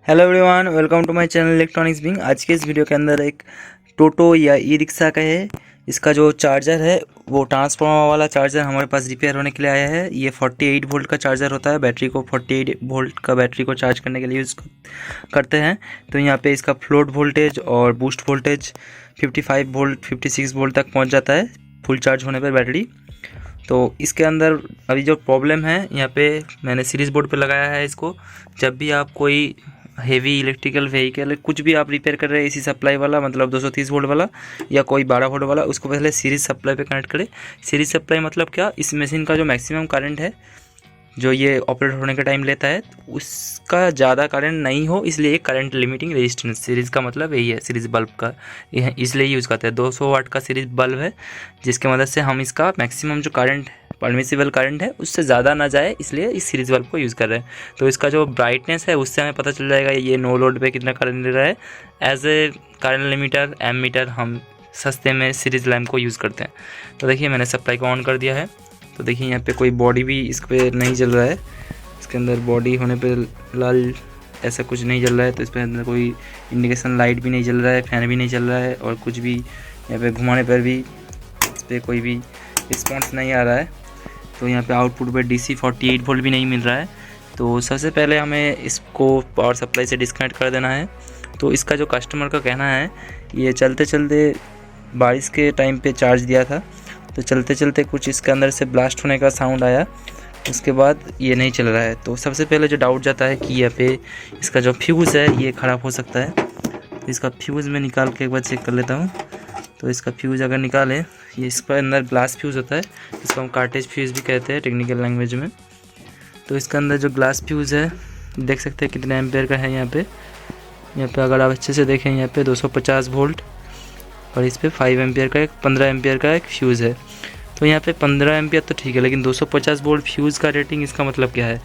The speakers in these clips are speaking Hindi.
Hello everyone, welcome to my channel electronics being. आज के इस वीडियो के अंदर एक टोटो या ई रिक्शा का है। इसका जो चार्जर है वो ट्रांसफार्मर वाला चार्जर हमारे पास रिपेयर होने के लिए आया है। ये 48 वोल्ट का चार्जर होता है। बैटरी को 48 वोल्ट का बैटरी को चार्ज करने के लिए यूज़ करते हैं। तो यहाँ पे इसका फ्लोट वोल्टेज और बूस्ट वोल्टेज 55 वोल्ट 56 वोल्ट तक पहुँच जाता है फुल चार्ज होने पर बैटरी। तो इसके अंदर अभी जो प्रॉब्लम है, यहाँ पे मैंने सीरीज़ बोर्ड पे लगाया है इसको। जब भी आप कोई हेवी इलेक्ट्रिकल व्हीकल कुछ भी आप रिपेयर कर रहे हैं, एसी सप्लाई वाला मतलब 230 वोल्ट वाला या कोई 12 वोल्ट वाला, उसको पहले सीरीज सप्लाई पे कनेक्ट करें। सीरीज सप्लाई मतलब क्या, इस मशीन का जो मैक्सिमम करंट है जो ये ऑपरेट होने का टाइम लेता है उसका ज़्यादा करंट नहीं हो, इसलिए एक करंट लिमिटिंग रेजिस्टेंस सीरीज़ का मतलब यही है। सीरीज़ बल्ब का यह इसलिए यूज़ करते हैं। 200 वाट का सीरीज़ बल्ब है जिसके मदद से हम इसका मैक्सिमम जो करंट परमिसिबल करंट है उससे ज़्यादा ना जाए, इसलिए इस सीरीज़ बल्ब को यूज़ कर रहे हैं। तो इसका जो ब्राइटनेस है उससे हमें पता चल जाएगा ये नो लोड पे कितना करंट ले रहा है। As a current limiter ammeter हम सस्ते में सीरीज़ लैम्प को यूज़ करते हैं। तो देखिए मैंने सप्लाई को ऑन कर दिया है। तो देखिए यहाँ पे कोई बॉडी भी इस पर नहीं जल रहा है। इसके अंदर बॉडी होने पे लाल ऐसा कुछ नहीं जल रहा है। तो इस पर अंदर कोई इंडिकेशन लाइट भी नहीं जल रहा है, फैन भी नहीं चल रहा है और कुछ भी यहाँ पे घुमाने पर भी इस पर कोई भी रिस्पॉन्स नहीं आ रहा है। तो यहाँ पे आउटपुट पे DC 48 वोल्ट भी नहीं मिल रहा है। तो सबसे पहले हमें इसको पावर सप्लाई से डिस्कनेक्ट कर देना है। तो इसका जो कस्टमर का कहना है, ये चलते चलते बारिश के टाइम पे चार्ज दिया था, तो चलते चलते कुछ इसके अंदर से ब्लास्ट होने का साउंड आया, उसके बाद ये नहीं चल रहा है। तो सबसे पहले जो डाउट जाता है कि यहाँ पे इसका जो फ्यूज़ है ये ख़राब हो सकता है। तो इसका फ्यूज़ मैं निकाल के एक बार चेक कर लेता हूँ। तो इसका फ्यूज़ अगर निकालें, ये इसके अंदर ग्लास फ्यूज़ होता है, इसको हम कार्टेज फ्यूज़ भी कहते हैं टेक्निकल लैंग्वेज में। तो इसके अंदर जो ग्लास फ्यूज़ है देख सकते हैं कितने एम्पेयर का है। यहाँ पे अगर आप अच्छे से देखें, यहाँ पे 250 वोल्ट और इस पर 5 एम्पियर का एक 15 एम्पियर का एक फ्यूज़ है। तो यहाँ पे 15 एम्पियर तो ठीक है, लेकिन 250 वोल्ट फ्यूज़ का रेटिंग इसका मतलब क्या है?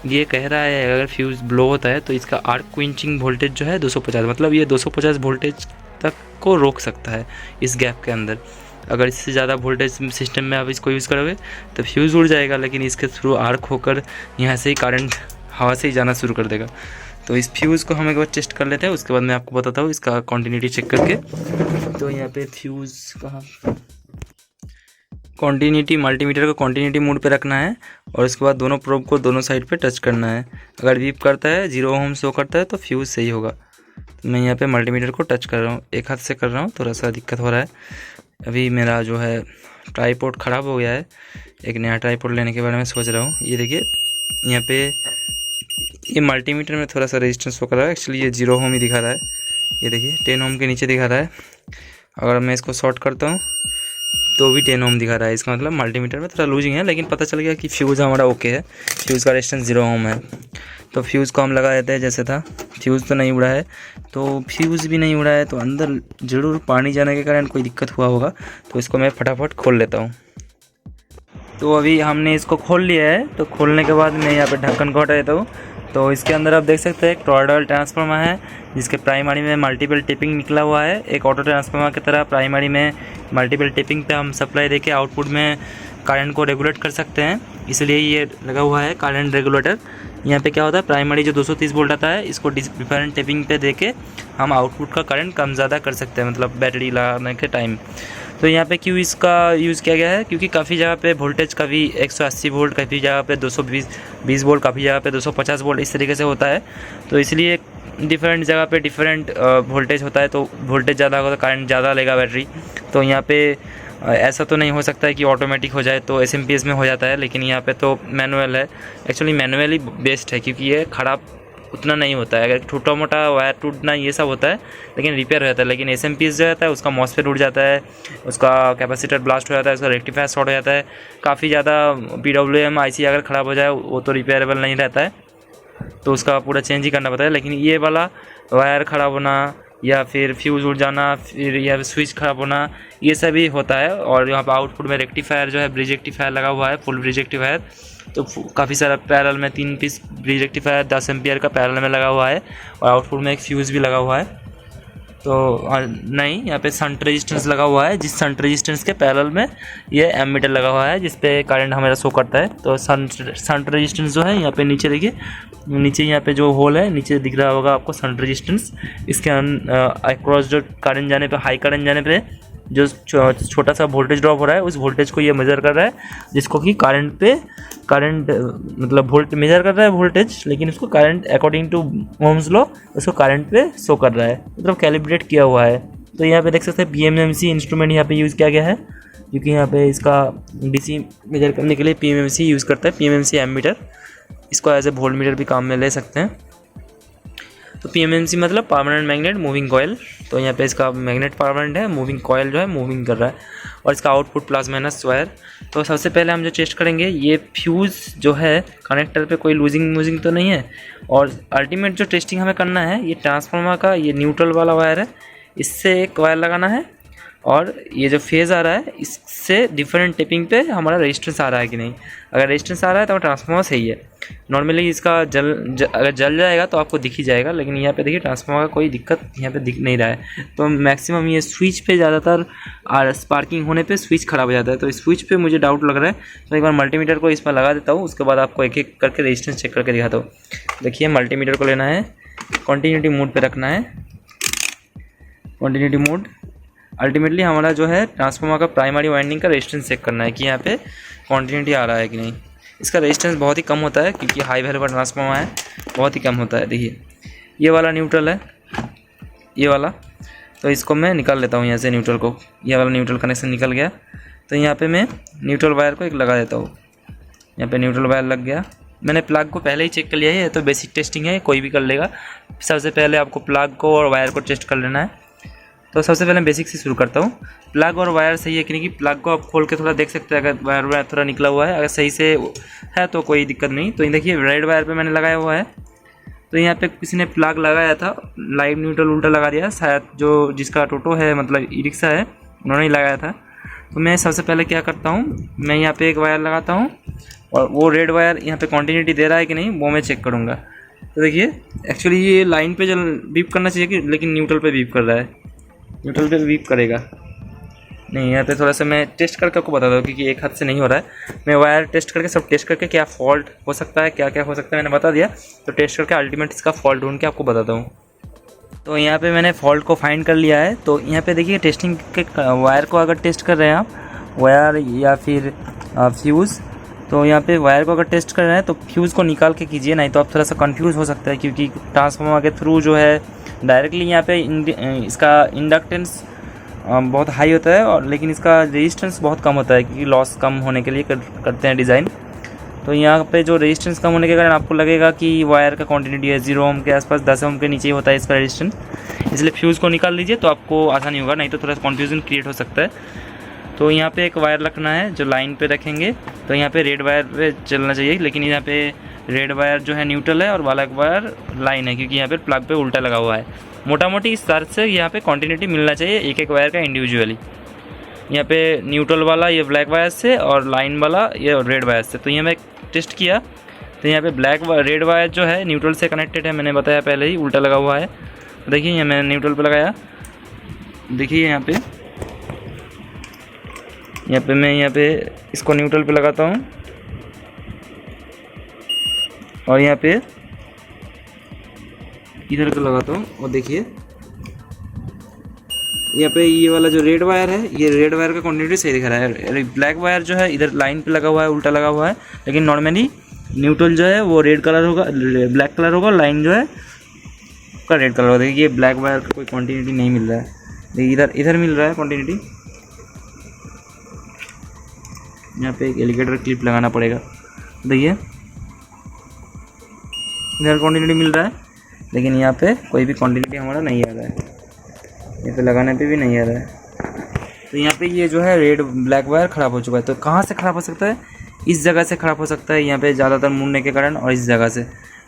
ये कह रहा है अगर फ्यूज़ ब्लो होता है तो इसका आर्क क्विंचिंग वोल्टेज जो है 250, मतलब ये 250 वोल्टेज तक को रोक सकता है इस गैप के अंदर। अगर इससे ज़्यादा वोल्टेज सिस्टम में आप इसको यूज़ करोगे तो फ्यूज़ उड़ जाएगा, लेकिन इसके थ्रू आर्क होकर यहाँ से ही करंट हवा से ही जाना शुरू कर देगा। तो इस फ्यूज़ को हम एक बार टेस्ट कर लेते हैं, उसके बाद मैं आपको बताता हूँ इसका कॉन्टिन्यूटी चेक करके। तो यहाँ पे फ्यूज़ कहाँ, कॉन्टिन्यूटी मल्टीमीटर को कॉन्टिन्यूटी मोड पे रखना है और उसके बाद दोनों प्रोब को दोनों साइड पे टच करना है। अगर बीप करता है 0 ओम शो करता है तो फ्यूज़ सही होगा। तो मैं यहाँ पे मल्टीमीटर को टच कर रहा हूँ, एक हाथ से कर रहा हूँ, थोड़ा सा दिक्कत हो रहा है। अभी मेरा जो है ट्राईपोड ख़राब हो गया है, एक नया ट्राईपोड लेने के बारे में सोच रहा हूँ। ये देखिए यहाँ पे ये मल्टीमीटर में थोड़ा सा रेजिस्टेंस शो कर रहा है, एक्चुअली ये 0 ओम ही दिखा रहा है। ये देखिए 10 ओम के नीचे दिखा रहा है। अगर मैं इसको शॉर्ट करता हूँ तो भी 10 ओम दिखा रहा है। इसका मतलब मल्टीमीटर में थोड़ा लूजिंग है, लेकिन पता चल गया कि फ्यूज़ हमारा ओके है, फ्यूज़ का रेजिस्टेंस 0 ओम है। तो फ्यूज़ को हम लगा देते हैं जैसे था। फ्यूज़ तो नहीं उड़ा है, तो फ्यूज़ भी नहीं उड़ा है तो अंदर ज़रूर पानी जाने के कारण कोई दिक्कत हुआ होगा। तो इसको मैं फटाफट खोल लेता हूँ। तो अभी हमने इसको खोल लिया है। तो खोलने के बाद मैं यहाँ पर ढक्कन को हटा देता हूँ। तो इसके अंदर आप देख सकते हैं एक टॉरॉयडल ट्रांसफार्मर है जिसके प्राइमरी में मल्टीपल टिपिंग निकला हुआ है। एक ऑटो ट्रांसफार्मर की तरह प्राइमरी में मल्टीपल टिपिंग पे हम सप्लाई देके आउटपुट में करंट को रेगुलेट कर सकते हैं, इसलिए ये लगा हुआ है करंट रेगुलेटर। यहाँ पे क्या होता है, प्राइमरी जो 230 वोल्ट आता है इसको डिफरेंट टिपिंग पे देके हम आउटपुट का करंट कम ज़्यादा कर सकते हैं, मतलब बैटरी लगाने के टाइम। तो यहाँ पे क्यों इसका यूज़ किया गया है, क्योंकि काफ़ी जगह पे वोल्टेज कभी 180 वोल्ट, काफ़ी जगह पे 220 वोल्ट, काफ़ी जगह पे 250 वोल्ट इस तरीके से होता है। तो इसलिए डिफरेंट जगह पे डिफरेंट वोल्टेज होता है, तो वोल्टेज ज़्यादा होगा तो करंट ज़्यादा लेगा बैटरी। तो यहाँ पे ऐसा तो नहीं हो सकता है कि ऑटोमेटिक हो जाए, तो SMPS में हो जाता है, लेकिन यहाँ पे तो मैनुअल है। एक्चुअली मैनुअली बेस्ट है क्योंकि ये ख़राब उतना नहीं होता है। अगर छोटा मोटा वायर टूटना ये सब होता है लेकिन रिपेयर हो जाता है, लेकिन SMPS जो रहता है उसका मॉसफेट उड़ जाता है, उसका कैपेसिटर ब्लास्ट हो जाता है, उसका रेक्टिफायर शॉर्ट हो जाता है। काफ़ी ज़्यादा PWM IC अगर ख़राब हो जाए वो तो रिपेयरेबल नहीं रहता है, तो उसका पूरा चेंज ही करना पड़ता है। लेकिन ये वाला वायर ख़राब होना या फिर फ्यूज़ उड़ जाना, फिर या स्विच ख़राब होना, ये सब ही होता है। और यहाँ पर आउटपुट में रेक्टिफायर जो है ब्रिज रेक्टिफायर लगा हुआ है, फुल ब्रिज रेक्टिफायर। तो काफ़ी सारा पैरेलल में 3 पीस ब्रिज रेक्टिफायर 10 एम्पियर का पैरेलल में लगा हुआ है और आउटपुट में एक फ्यूज़ भी लगा हुआ है। नहीं, यहाँ पे शंट रेजिस्टेंस लगा हुआ है, जिस शंट रेजिस्टेंस के पैरेलल में ये एमीटर लगा हुआ है जिस पे करंट हमारा शो करता है। तो शंट रेजिस्टेंस जो है यहाँ पे नीचे देखिए, नीचे यहाँ पे जो होल है नीचे दिख रहा होगा आपको शंट रेजिस्टेंस। इसके अक्रॉस जो करंट जाने पे, हाई करंट जाने पे जो छोटा सा वोल्टेज ड्रॉप हो रहा है उस वोल्टेज को ये मेज़र कर रहा है, जिसको कि करंट मतलब वोल्ट मेज़र कर रहा है वोल्टेज, लेकिन उसको current according to Ohm's law उसको करंट पे शो कर रहा है, मतलब कैलिब्रेट किया हुआ है। तो यहाँ पे देख सकते हैं PMMC इंस्ट्रूमेंट यहाँ पे यूज़ किया गया है, क्योंकि यहाँ पे इसका DC मेजर करने के लिए PMMC यूज़ करता है, PMMC एमीटर। इसको एज ए वोल्ट मीटर भी काम में ले सकते हैं। तो PMMC मतलब परमानेंट मैग्नेट मूविंग कॉयल। तो यहाँ पे इसका मैग्नेट परमानेंट है, मूविंग कॉयल जो है मूविंग कर रहा है, और इसका आउटपुट प्लस माइनस वायर। तो सबसे पहले हम जो टेस्ट करेंगे, ये फ्यूज़ जो है कनेक्टर पे कोई लूजिंग तो नहीं है। और अल्टीमेट जो टेस्टिंग हमें करना है, ये ट्रांसफार्मर का ये न्यूट्रल वाला वायर है, इससे एक वायर लगाना है, और ये जो फेज़ आ रहा है इससे डिफरेंट टिपिंग पे हमारा रेजिस्टेंस आ रहा है कि नहीं। अगर रेजिस्टेंस आ रहा है तो ट्रांसफार्मर सही है। नॉर्मली इसका अगर जल जाएगा तो आपको दिख ही जाएगा, लेकिन यहाँ पे देखिए ट्रांसफार्मर का कोई दिक्कत यहाँ पे दिख नहीं रहा है। तो मैक्सिमम ये स्विच पे ज़्यादातर स्पार्किंग होने पे स्विच ख़राब हो जाता है, तो स्विच पे मुझे डाउट लग रहा है। तो एक बार मल्टीमीटर को इस पर लगा देता हूँ, उसके बाद आपको एक एक करके रेजिस्टेंस चेक करके दिखाता हूँ। देखिए मल्टीमीटर को लेना है, कॉन्टीन्यूटी मोड पर रखना है, कॉन्टीन्यूटी मोड। अल्टीमेटली हमारा जो है ट्रांसफार्मर का प्राइमरी वाइंडिंग का रेजिस्टेंस चेक करना है कि यहाँ पे कॉन्टीन्यूटी आ रहा है कि नहीं। इसका रेजिस्टेंस बहुत ही कम होता है, क्योंकि हाई वैल्यू का ट्रांसफार्मर है, बहुत ही कम होता है। देखिए ये वाला न्यूट्रल है, ये वाला, तो इसको मैं निकाल लेता हूँ यहाँ से न्यूट्रल को। ये वाला न्यूट्रल कनेक्शन निकल गया, तो यहाँ पे मैं न्यूट्रल वायर को एक लगा देता हूँ। यहाँ पे न्यूट्रल वायर लग गया। मैंने प्लग को पहले ही चेक कर लिया है, तो बेसिक टेस्टिंग है, कोई भी कर लेगा। सबसे पहले आपको प्लग को और वायर को टेस्ट कर लेना है। तो सबसे पहले बेसिक से शुरू करता हूँ। प्लग और वायर सही है कि नहीं, कि प्लग को आप खोल के थोड़ा देख सकते हैं, अगर वायर थोड़ा निकला हुआ है, अगर सही से है तो कोई दिक्कत नहीं। तो ये देखिए रेड वायर पे मैंने लगाया हुआ है। तो यहाँ पे किसी ने प्लग लगाया था, लाइव न्यूट्रल उल्टा लगा दिया, शायद जो जिसका टोटो है मतलब ई रिक्शा है उन्होंने ही लगाया था। तो मैं सबसे पहले क्या करता हूँ, मैं यहाँ पर एक वायर लगाता हूँ, और वो रेड वायर यहाँ पर कॉन्टीन्यूटी दे रहा है कि नहीं वो मैं चेक करूँगा। तो देखिए एक्चुअली ये लाइन पे बीप करना चाहिए कि, लेकिन न्यूट्रल पे बीप कर रहा है, न्यूट्रल पे बीप करेगा नहीं। यहाँ पे थोड़ा सा मैं टेस्ट करके आपको बताता हूँ, क्योंकि एक हाथ से नहीं हो रहा है। मैं वायर टेस्ट करके सब टेस्ट करके क्या फॉल्ट हो सकता है, क्या क्या हो सकता है मैंने बता दिया। तो टेस्ट करके अल्टीमेट इसका फॉल्ट ढूंढ के आपको बताता हूँ। तो यहाँ पे मैंने फॉल्ट को फाइंड कर लिया है। तो यहाँ पे देखिए टेस्टिंग के वायर को अगर टेस्ट कर रहे हैं आप, वायर या फिर फ्यूज़, तो यहाँ पे वायर को अगर टेस्ट कर रहे हैं तो फ्यूज़ को निकाल के कीजिए, नहीं तो आप थोड़ा सा कंफ्यूज हो सकता है, क्योंकि ट्रांसफार्मर के थ्रू जो है डायरेक्टली यहाँ पे इसका इंडक्टेंस बहुत हाई होता है, और लेकिन इसका रेजिस्टेंस बहुत कम होता है, क्योंकि लॉस कम होने के लिए करते हैं डिज़ाइन। तो यहाँ पे जो रेजिस्टेंस कम होने के कारण आपको लगेगा कि वायर का क्वांटिटी है 0 ओम के आसपास, 10 ओम के नीचे ही होता है इसका रेजिस्टेंस। इसलिए फ्यूज़ को निकाल लीजिए तो आपको आसानी होगा, नहीं तो थोड़ा कन्फ्यूजन क्रिएट हो सकता है। तो यहाँ पे एक वायर रखना है जो लाइन पे रखेंगे। तो यहाँ पे रेड वायर पे चलना चाहिए, लेकिन यहाँ पे रेड वायर जो है न्यूट्रल है और वाला वायर लाइन है, क्योंकि यहाँ पे प्लग पे उल्टा लगा हुआ है। मोटा मोटी इस तरह से यहाँ पे कंटिन्यूटी मिलना चाहिए एक एक वायर का इंडिविजुअली। यहाँ पे न्यूट्रल वाला ये ब्लैक वायर से और लाइन वाला ये रेड वायर से। तो ये मैं टेस्ट किया, तो यहाँ पे रेड वायर जो है न्यूट्रल से कनेक्टेड है, मैंने बताया पहले ही, उल्टा लगा हुआ है। देखिए ये मैंने न्यूट्रल पे लगाया, देखिए यहाँ पे मैं यहाँ पे इसको न्यूट्रल पे लगाता हूँ, और यहाँ पे इधर को लगाता हूँ, और देखिए यहाँ पे ये वाला जो रेड वायर है, ये रेड वायर का क्वांटिटी सही दिखा रहा है। ब्लैक वायर जो है इधर लाइन पे लगा हुआ है, उल्टा लगा हुआ है, लेकिन नॉर्मली न्यूट्रल जो है वो रेड कलर होगा, ब्लैक कलर होगा, लाइन जो है का रेड कलर होगा। देखिए ये ब्लैक वायर का कोई क्वांटिटी नहीं मिल रहा है, देखिए इधर मिल रहा है क्वांटिटी। यहाँ पे एक एलिगेटर क्लिप लगाना पड़ेगा, देखिए इधर क्वांटिटी मिल रहा है, लेकिन यहाँ पे कोई भी क्वांटिटी हमारा नहीं आ रहा है, यहाँ पे लगाने पे भी नहीं आ रहा है। तो यहाँ पे ये जो है रेड ब्लैक वायर ख़राब हो चुका है। तो कहाँ से ख़राब हो सकता है, इस जगह से ख़राब हो सकता है, यहाँ पे ज़्यादातर मुड़ने के कारण, और इस जगह से।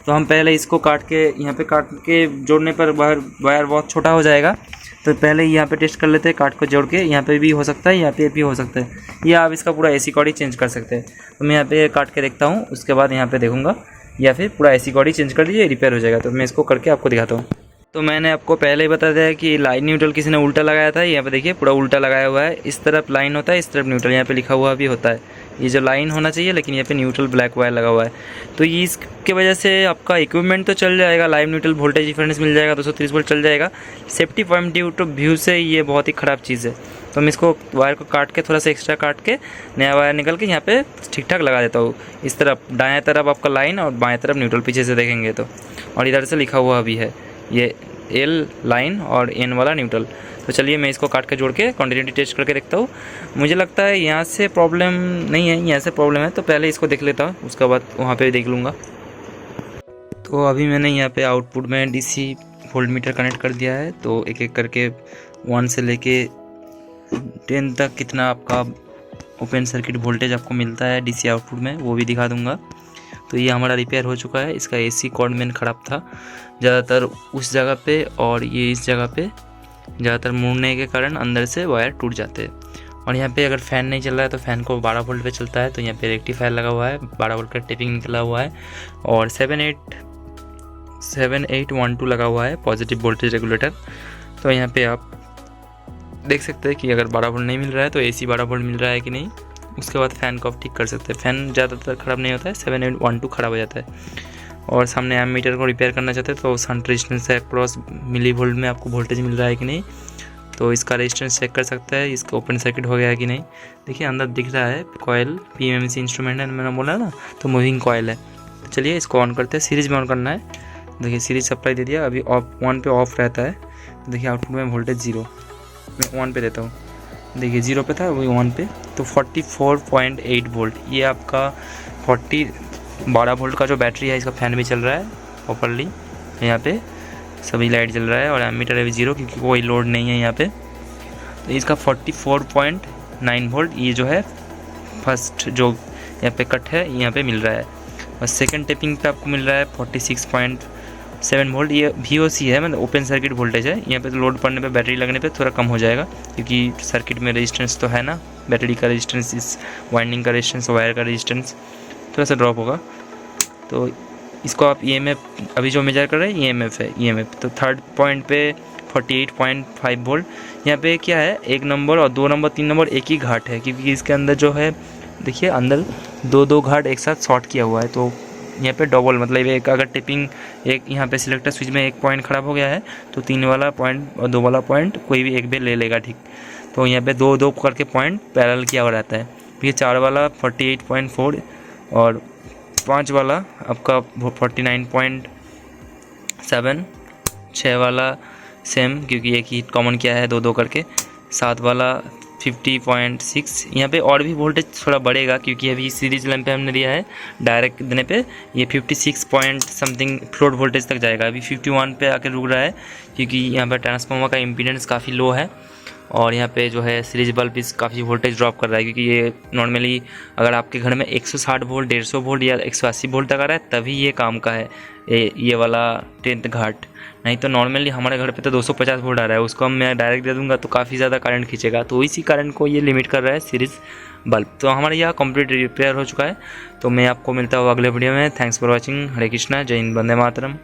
तो हम पहले इसको काट के जोड़ने पर वायर बहुत छोटा हो जाएगा। तो पहले यहाँ पे टेस्ट कर लेते हैं, काट को जोड़ के। यहाँ पे भी हो सकता है, यहाँ पे भी हो सकता है, या आप इसका पूरा एसी कॉर्ड ही चेंज कर सकते हैं। तो मैं यहाँ पे काट के देखता हूँ, उसके बाद यहाँ पे देखूँगा, या फिर पूरा एसी कॉर्ड ही चेंज कर दीजिए, रिपेयर हो जाएगा। तो मैं इसको करके आपको दिखाता हूँ। तो मैंने आपको पहले ही बता दिया कि लाइन न्यूट्रल किसी ने उल्टा लगाया था। यहाँ पे देखिए पूरा उल्टा लगाया हुआ है, इस तरफ लाइन होता है, इस तरफ न्यूट्रल, यहाँ पे लिखा हुआ भी होता है। ये जो लाइन होना चाहिए, लेकिन यहाँ पे न्यूट्रल ब्लैक वायर लगा हुआ है। तो ये इसके वजह से आपका इक्विपमेंट तो चल जाएगा, लाइव न्यूट्रल वोल्टेज डिफरेंस मिल जाएगा, 230 वोल्ट चल जाएगा। सेफ्टी पॉइंट ऑफ व्यू से ये बहुत ही ख़राब चीज़ है। तो मैं इसको वायर को काट के, थोड़ा सा एक्स्ट्रा काट के, नया वायर निकल के यहाँ पे ठीक ठाक लगा देता हूँ। इस तरफ दाएँ तरफ आपका लाइन और बाएँ तरफ न्यूट्रल पीछे से देखेंगे तो, और इधर से लिखा हुआ भी है ये एल लाइन और एन वाला न्यूट्रल। तो चलिए मैं इसको काट के जोड़ के कंटिन्यूटी टेस्ट करके देखता हूँ। मुझे लगता है यहाँ से प्रॉब्लम नहीं है, यहाँ से प्रॉब्लम है, तो पहले इसको देख लेता हूँ, उसके बाद वहाँ पे देख लूँगा। तो अभी मैंने यहाँ पे आउटपुट में डीसी वोल्ट मीटर कनेक्ट कर दिया है। तो एक एक करके 1 से लेके 10 तक कितना आपका ओपन सर्किट वोल्टेज आपको मिलता है डीसी आउटपुट में, वो भी दिखा दूँगा। तो ये हमारा रिपेयर हो चुका है। इसका एसी कॉर्ड मेन ख़राब था ज़्यादातर उस जगह पे, और ये इस जगह पे ज़्यादातर मुड़ने के कारण अंदर से वायर टूट जाते हैं। और यहाँ पे अगर फ़ैन नहीं चल रहा है तो फ़ैन को 12 वोल्ट पे चलता है। तो यहाँ पे रेक्टिफायर लगा हुआ है, 12 वोल्ट का टेपिंग निकला हुआ है, और 7812 लगा हुआ है पॉजिटिव वोल्टेज रेगुलेटर। तो यहाँ पे आप देख सकते हैं कि अगर 12 वोल्ट नहीं मिल रहा है तो AC 12 वोल्ट मिल रहा है कि नहीं। उसके बाद फ़ैन को आप ठीक कर सकते हैं। फ़ैन ज़्यादातर ख़राब नहीं होता है, 7812 ख़राब हो जाता है। और सामने एमीटर को रिपेयर करना चाहते हैं तो शंट रेजिस्टेंस से अक्रॉस मिली वोल्ट में आपको वोल्टेज मिल रहा है कि नहीं, तो इसका रेजिस्टेंस चेक कर सकता है, इसका ओपन सर्किट हो गया है कि नहीं। देखिए अंदर दिख रहा है कॉयल, PMMC इंस्ट्रूमेंट है, मैंने बोला ना, तो मूविंग कॉयल है। तो चलिए इसको ऑन करते हैं, सीरीज में ऑन करना है। देखिए सीरीज सप्लाई दे दिया, अभी ऑफ 1 पे ऑफ रहता है। देखिए आउटपुट में वोल्टेज 0, मैं 1 पे देता हूँ, देखिए 0 पे था, वही 1 पे, तो 44.8 वोल्ट। ये आपका 12 वोल्ट का जो बैटरी है, इसका फ़ैन भी चल रहा है प्रॉपरली, यहाँ पे सभी लाइट जल रहा है, और एमीटर अभी 0 क्योंकि कोई लोड नहीं है यहाँ पे। तो इसका 44.9 वोल्ट ये जो है फर्स्ट जो यहाँ पे कट है यहाँ पे मिल रहा है, और सेकंड टेपिंग पे आपको मिल रहा है 46.7 वोल्ट। ये VOC है, मतलब ओपन सर्किट वोल्टेज है। यहाँ पे तो लोड पड़ने पे, बैटरी लगने पे थोड़ा कम हो जाएगा, क्योंकि सर्किट में रेजिस्टेंस तो है ना, बैटरी का रेजिस्टेंस, इस वाइंडिंग का रेजिस्टेंस, वायर का रेजिस्टेंस थोड़ा सा ड्रॉप होगा। तो इसको आप EMF अभी जो मेजर कर रहे हैं EMF है, EMF। तो थर्ड पॉइंट पे 48.5 वोल्ट। यहाँ पे क्या है, 1 नंबर और 2 नंबर 3 नंबर एक ही घाट है, क्योंकि इसके अंदर जो है देखिए अंदर 2 घाट एक साथ शॉर्ट किया हुआ है। तो यहाँ पे डबल, मतलब एक अगर टिपिंग, एक यहाँ पे सिलेक्टर स्विच में एक पॉइंट ख़राब हो गया है तो 3 वाला पॉइंट और 2 वाला पॉइंट कोई भी एक भी ले लेगा, ठीक। तो यहाँ पे 2 करके पॉइंट पैरेलल किया हुआ रहता है। ये 4 वाला 48.4 और 5 वाला आपका 49.7, 6 वाला सेम क्योंकि एक ही कॉमन किया है 2 करके, 7 वाला 50.6। यहाँ पे और भी वोल्टेज थोड़ा बढ़ेगा क्योंकि अभी सीरीज लैंप पे हमने दिया है, डायरेक्ट देने पे ये 56 पॉइंट समथिंग फ्लोट वोल्टेज तक जाएगा। अभी 51 पे आके रुक रहा है क्योंकि यहाँ पर ट्रांसफार्मर का इम्पीडेंस काफ़ी लो है, और यहाँ पे जो है सीरीज बल्ब भी काफ़ी वोल्टेज ड्रॉप कर रहा है, क्योंकि ये नॉर्मली अगर आपके घर में 160 वोल्ट, 150 वोल्ट या 180 वोल्ट तक आ रहा है तभी ये काम का है, ये वाला 10th घाट। नहीं तो नॉर्मली हमारे घर पे तो 250 वोल्ट आ रहा है, उसको मैं डायरेक्ट दे दूंगा तो काफ़ी ज़्यादा करंट खींचेगा, तो इसी करंट को ये लिमिट कर रहा है सीरीज बल्ब। तो हमारे यहाँ कंप्लीट रिपेयर हो चुका है। तो मैं आपको मिलता हूँ अगले वीडियो में। Thanks for watching. Hare Krishna, जय हिंद, वंदे मातरम।